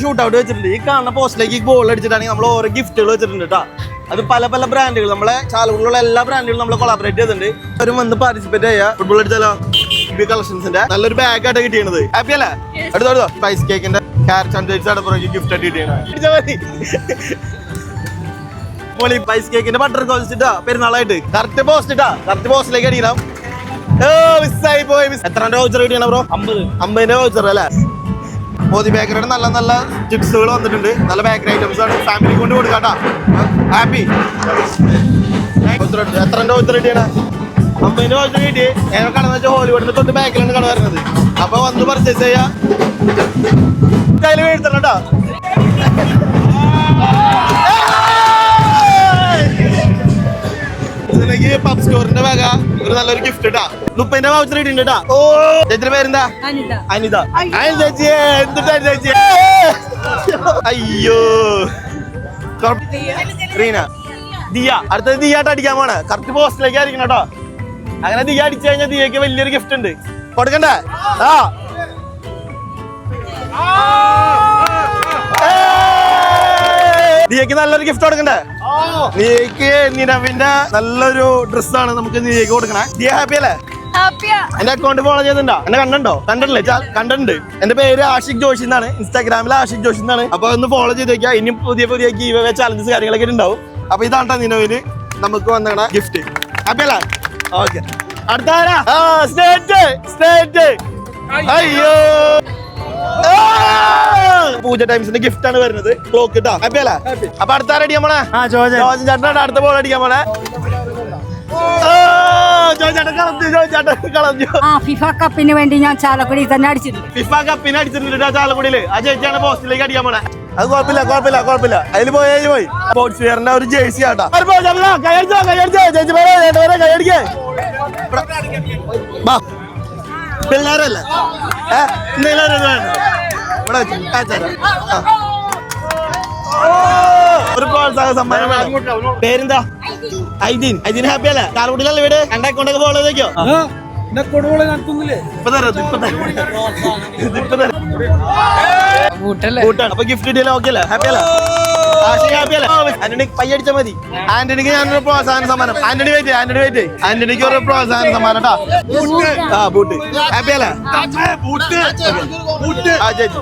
Shoot out വെച്ചിട്ടുണ്ട്. ഈ കാണുന്ന പോസ്റ്റിലേക്ക് ഗോൾ അടിച്ചിട്ടാണെങ്കിൽ നമ്മൾ ഓരോ ഗിഫ്റ്റുകൾ വെച്ചിട്ടുണ്ട് കേട്ടോ. അത് പല പല ബ്രാൻഡുകൾ, നമ്മളെ ചാലക്കുടിയിലുള്ള എല്ലാ ബ്രാൻഡുകളും നമ്മൾ കൊളാബറേറ്റ് ചെയ്തിട്ടുണ്ട്. അവരും വന്ന് പാർട്ടിസിപ്പേറ്റ് ചെയ്യാം. ഫുട്ബോൾ അടിച്ചാലോ കളക്ഷൻസിന്റെ നല്ലൊരു ബാഗ് ആയിട്ട് കിട്ടിയത്. ഹാപ്പി അല്ലേ? എടുത്തോ സ്പൈസ് കേക്കിന്റെ ഗിഫ്റ്റ് ആയിട്ട് കിട്ടിയാണ്. സ്പൈസ് കേക്കിന്റെ ബട്ടർ കോസ്റ്റ് പെരുന്നാളായിട്ട് കറക്റ്റ് പോസ്റ്റിലേക്ക് അടിക്കണം. എത്ര വൗച്ചർ കിട്ടിയാണ് ബ്രോ? 50 വൗച്ചർ അല്ലേ? മോദി ബേക്കറിയുടെ നല്ല നല്ല ചിപ്സുകൾ വന്നിട്ടുണ്ട്. നല്ല ബേക്കറി ഐറ്റംസ് ആണ്. ഫാമിലി കൊണ്ട് കൊടുക്കാട്ടാ. ഹാപ്പി. എത്ര വൗച്ചർ കിട്ടിയാണ്? 50 വൗച്ചർ കിട്ടി. ഏതൊക്കെ കടന്ന് വെച്ചാൽ ഹോളിവുഡിന്റെ തൊട്ട് ബാക്കിലാണ് കട വരുന്നത്. അപ്പൊ വന്ന് പർച്ചേസ് ചെയ്യാ. കയ്യിൽ വീഴ്ത്തണട്ടോ. പബ് സ്റ്റോറിന്റെ വക ഒരു നല്ലൊരു ഗിഫ്റ്റ് ഇട്ടാ. 30 വൗച്ചർ ഇട്ടിട്ടാ. ഓ ചേച്ചിയുടെ പേരെന്താ? അനിത. ചേച്ചി എന്തിട്ടാ ചേച്ചി? അയ്യോ റീന. ദിയ. അടുത്തത് ദിയാട്ട് അടിക്കാൻ പോണേ. കറക്റ്റ് പോസ്റ്റിലേക്ക് ആയിരിക്കണം കേട്ടോ. അങ്ങനെ ദിയ അടിച്ചു കഴിഞ്ഞാൽ ദിയക്ക് വലിയൊരു ഗിഫ്റ്റ് ഉണ്ട്. കൊടുക്കണ്ടേ? ദിയക്ക് നല്ലൊരു ഗിഫ്റ്റ് കൊടുക്കണ്ടേ? നീക്ക് നിലവിന്റെ നല്ലൊരു ഡ്രസ്സാണ് നമുക്ക് നീക്ക് കൊടുക്കണേ. ദിയ ഹാപ്പി അല്ലേ? എന്റെ അക്കൗണ്ട് ഫോളോ ചെയ്യുന്നുണ്ടോ? എന്നെ കണ്ടിട്ടില്ലേ? കണ്ടിട്ടുണ്ട്. എന്റെ പേര് ആഷിഖ് ജോഷി എന്നാണ്. ഇൻസ്റ്റാഗ്രാമിൽ ആഷിഖ് ജോഷി എന്നാണ്. അപ്പൊ ഒന്ന് ഫോളോ ചെയ്ത് വെക്കുക. ഇനി പുതിയ പുതിയ ഗീവ് അവേ ചാലഞ്ചസ് കാര്യങ്ങളൊക്കെ ഉണ്ടാവും. അപ്പൊ ഇതാണ്ടാ നിലവില് നമുക്ക് വന്ന ഗിഫ്റ്റ്. ഹാപ്പി അല്ലേ? ഓക്കെ. അടുത്ത സ്റ്റേറ്റ്. അയ്യോ പൂജ ടൈംസിന്റെ ഗിഫ്റ്റ് ആണ് വരുന്നത്. ക്ലോക്ക് ഇട്ടാ. ഹാപ്പി അല്ലേ? അപ്പൊ അടുത്ത അടിക്കാൻ പോണേ? ചേട്ടനാണ് അടുത്ത ബോൾ അടിക്കാൻ പോണേ. ഫിഫ കപ്പിന് വേണ്ടി ഞാൻ ചാലക്കുടി തന്നെ അടിച്ചിട്ടുണ്ട്. ഫിഫ കപ്പിന് അടിച്ചിട്ടുണ്ട് ചാലക്കുടിയില്. ആ ചേച്ചിയാണ് പോസ്റ്റിലേക്ക് അടിക്കാൻ പോണേ. അത് കുഴപ്പമില്ല. അതിൽ പോയി സ്പോർട്സ് വെയറിന്റെ ഒരു ജേഴ്സി ആട്ടാ. പിള്ളേരല്ലേ? ഒരു പ്രോത്സാഹന സമ്മാനം. പേരെന്താ? ഐദീൻ. ഹാപ്പി അല്ലേ? ചാലക്കുടിയിലല്ലേ വീട്? എന്റെ അക്കൗണ്ടൊക്കെ ഫോളോ ചെയ്തോ. അപ്പൊ ഗിഫ്റ്റ് കിട്ടിയല്ലോ. ഓക്കെ അല്ലേ? ഹാപ്പി അല്ലേ? ആന്റണി പയ്യടിച്ചാ മതി. ആന്റണിക്ക് ഞാനൊരു പ്രോത്സാഹന സമ്മാനം. ആന്റണിക്ക് ഒരു പ്രോത്സാഹന സമ്മാനം കേട്ടാ. ബൂട്ട്. ഹാപ്പി അല്ലേ? ചേച്ചി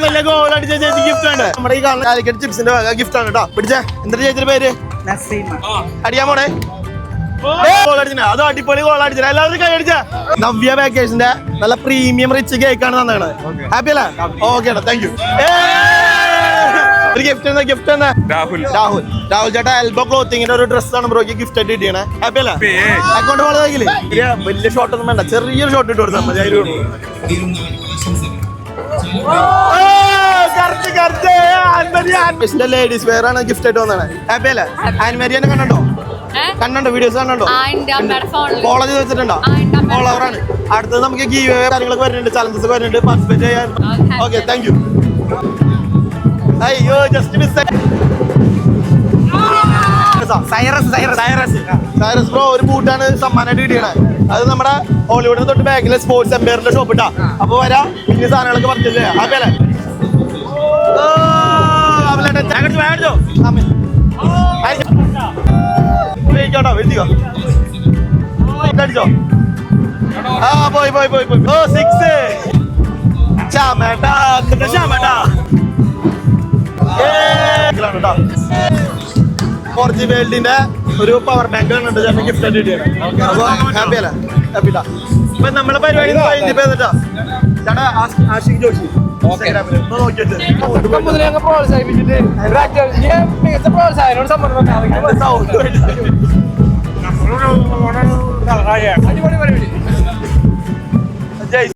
വലിയ ഗോൾ അടിച്ച ചേച്ചി ഗിഫ്റ്റ് ആണ്. നമ്മുടെ ഈ കാണുന്ന കാലിക്കറ്റ് ചിപ്സിന്റെ ഗിഫ്റ്റ് ആണ് കേട്ടോ. പിടിച്ചേ. എന്താ ചേച്ചിയുടെ പേര്? അടിയാൻ പോണേ. അതോ അടിപൊളി ഗോൾ അടിച്ച. എല്ലാവരും കൈ അടിച്ച. നവ്യ പാക്കേജിന്റെ നല്ല പ്രീമിയം റിച്ച് കേക്കാണ് തന്നത്. ഹാപ്പി അല്ലേ? Okay thank you. ഒരു ഗിഫ്റ്റ് രാഹുൽ ചേട്ടാ എൽബോ ക്ലോത്തിങ്ങിന്റെ ഒരു ഡ്രസ്സാണ് ബ്രോക്ക് ഗിഫ്റ്റ് ആയിട്ട് കിട്ടിയാണ്. ഹാപ്പി അല്ലേ? അക്കൗണ്ട് ഫോളോ ചെയ്യില്ലേ? വലിയ ഷോട്ട് ഒന്നും വേണ്ട. ചെറിയൊരു ഷോട്ട് ഇട്ട് കൊടുത്താൽ മതി. ലേഡീസ് വെയർ ആണ് ഗിഫ്റ്റ് ആയിട്ട് വന്നത്. ഹാപ്പി അല്ലേ? ആൻമേരിയനെ കണ്ടോ വീഡിയോസ് കണ്ടോ? ഫോളോ ചെയ്ത് വെച്ചിട്ടുണ്ടോ? ഫോളോവറാണ്. അടുത്തത് നമുക്ക് ഗീവ് കാര്യങ്ങളൊക്കെ വരുന്നുണ്ട്. ചലഞ്ചസ് വരുന്നുണ്ട്. പാർട്ടിസിപ്പേറ്റ് ചെയ്യാൻ. Okay thank you. അയ്യോ ജസ്റ്റ് മിസ്. സൈറസ് ബ്രോ ഒരു ബൂട്ടാണ് സമ്മാനമായിട്ട് കിട്ടിയത്. അത് നമ്മുടെ ഹോളിവുഡിന് തൊട്ട് ബാക്കിലെ സ്പോർട്സ് എംപയറിന്റെ ഷോപ്പ് ഇട്ടാ. അപ്പൊ വരാം വലിയ സാധനങ്ങളൊക്കെ പർച്ചേസ് ചെയ്യാം. ഹാപ്പി അല്ലേ? അടിച്ചോ. പോയി. ഓ 6. ചാമേട്ടാ. ഫോർജി വേൾഡിന്റെ ഒരു പവർ ബാങ്ക് കണ്ടിട്ട് ചേട്ടൻ ഗിഫ്റ്റ് ആയിട്ട് കിട്ടിയാണ്. അപ്പൊ ഹാപ്പി അല്ലേ? ഹാപ്പിട്ടാ. ഇപ്പൊ നമ്മളെ പരിപാടി ചേട്ടാ ആഷിഖ് ജോഷി പ്രോത്സാഹിപ്പിച്ചിട്ട്